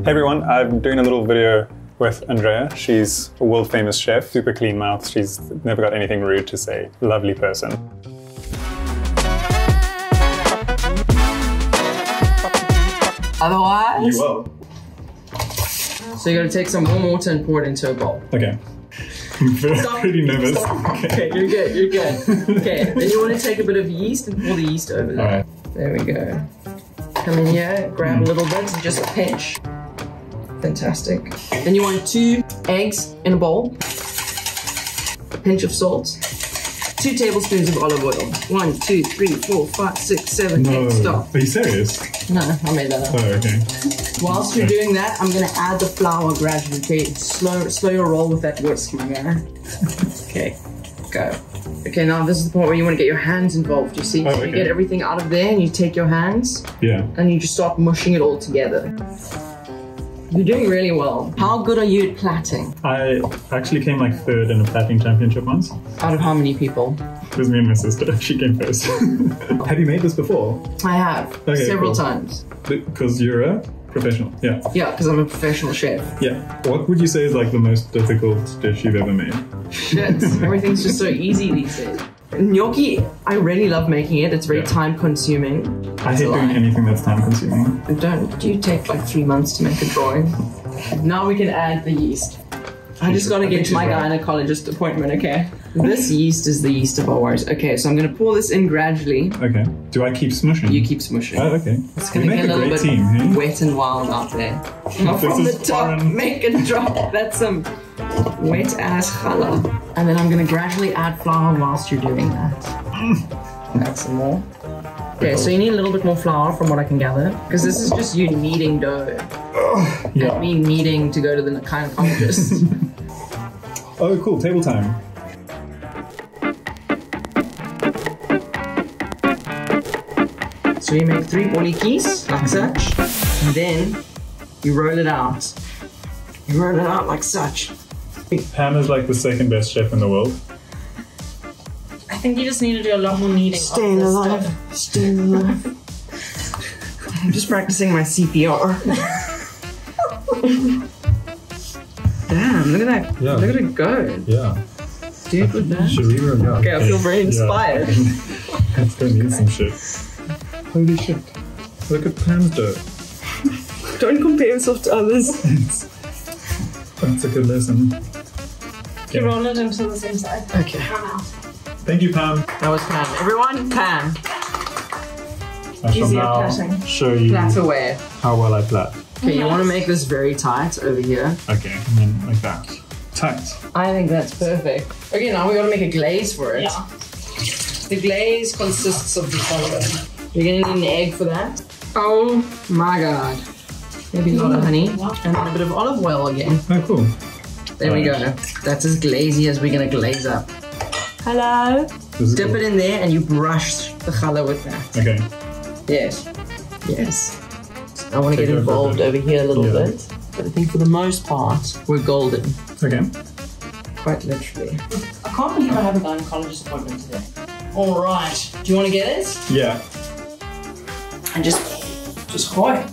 Hey everyone, I'm doing a little video with Andréa. She's a world famous chef, super clean mouth. She's never got anything rude to say. Lovely person. Otherwise, You will. so you're gonna take some warm water and pour it into a bowl. Okay. I'm pretty nervous. Okay, you're good, you're good. Okay, then you want to take a bit of yeast and pour the yeast over there. Alright. There we go. Come in here, grab a little bit, and just a pinch. Fantastic. Then you want 2 eggs in a bowl, a pinch of salt, 2 tablespoons of olive oil. 1, 2, 3, 4, 5, 6, 7, 8, stop. Are you serious? No, I made that up. Oh, okay. Whilst you're doing that, I'm gonna add the flour gradually. Okay, slow your roll with that whisk, my guy. Okay, go. Okay, now this is the point where you want to get your hands involved. You see, you get everything out of there, and you take your hands. Yeah. And you just start mushing it all together. You're doing really well. How good are you at plaiting? I actually came like 3rd in a plaiting championship once. Out of how many people? It was me and my sister. She came first. Have you made this before? I have, several times. Because you're a professional, yeah. Yeah, because I'm a professional chef. Yeah. What would you say is like the most difficult dish you've ever made? Shit, everything's just so easy these days. Gnocchi, I really love making it. It's very time consuming. I hate doing anything that's time consuming. Do you take like 3 months to make a drawing? Now we can add the yeast. I just gotta get to my gynecologist appointment, okay? This yeast is the yeast of our worries. Okay, so I'm gonna pour this in gradually. Okay. Do I keep smushing? You keep smushing. Oh, okay. It's gonna get a little bit team, hey? wet and wild out there. Now from the top, make a drop. That's some wet ass challah. And then I'm gonna gradually add flour whilst you're doing that. Add some more. Okay, so you need a little bit more flour from what I can gather, because this is just you kneading dough. Yeah. And me needing to go to the gynecologist. Oh, cool. Table time. So you make 3 bolikis, like such, and then you roll it out. You roll it out like such. Pam is like the 2nd best chef in the world. I think you just need to do a lot more kneading. Staying alive. Staying alive. I'm just practicing my CPR. Damn, look at that. Yeah. Look at it go. Yeah. Do it with that. Should we run out? Okay, I feel very inspired. Let's go need some shit. Holy shit. Look at Pam's dough. Don't compare yourself to others. That's a good lesson. You roll it into the same side. Okay. Run out. Thank you, Pam. That was Pam. Everyone, Pam. I shall Easier now plaiting. show you Plait away. how well I plait. Okay, you want to make this very tight over here. Okay, and then like that. Tight. I think that's perfect. Okay, now we got to make a glaze for it. Yeah. The glaze consists of the following. You're gonna need an egg for that. Oh my god. Maybe a lot of honey. And then a bit of olive oil again. Oh, cool. There we go. That's as glazy as we're gonna glaze up. Hello. Dip it in there and you brush the challah with that. Okay. Yes. Yes. I want to get involved over here a little bit. But I think for the most part, we're golden. Okay. Quite literally. I can't believe I have a gynecologist appointment today. All right. Do you want to get it? Yeah. And just hoy.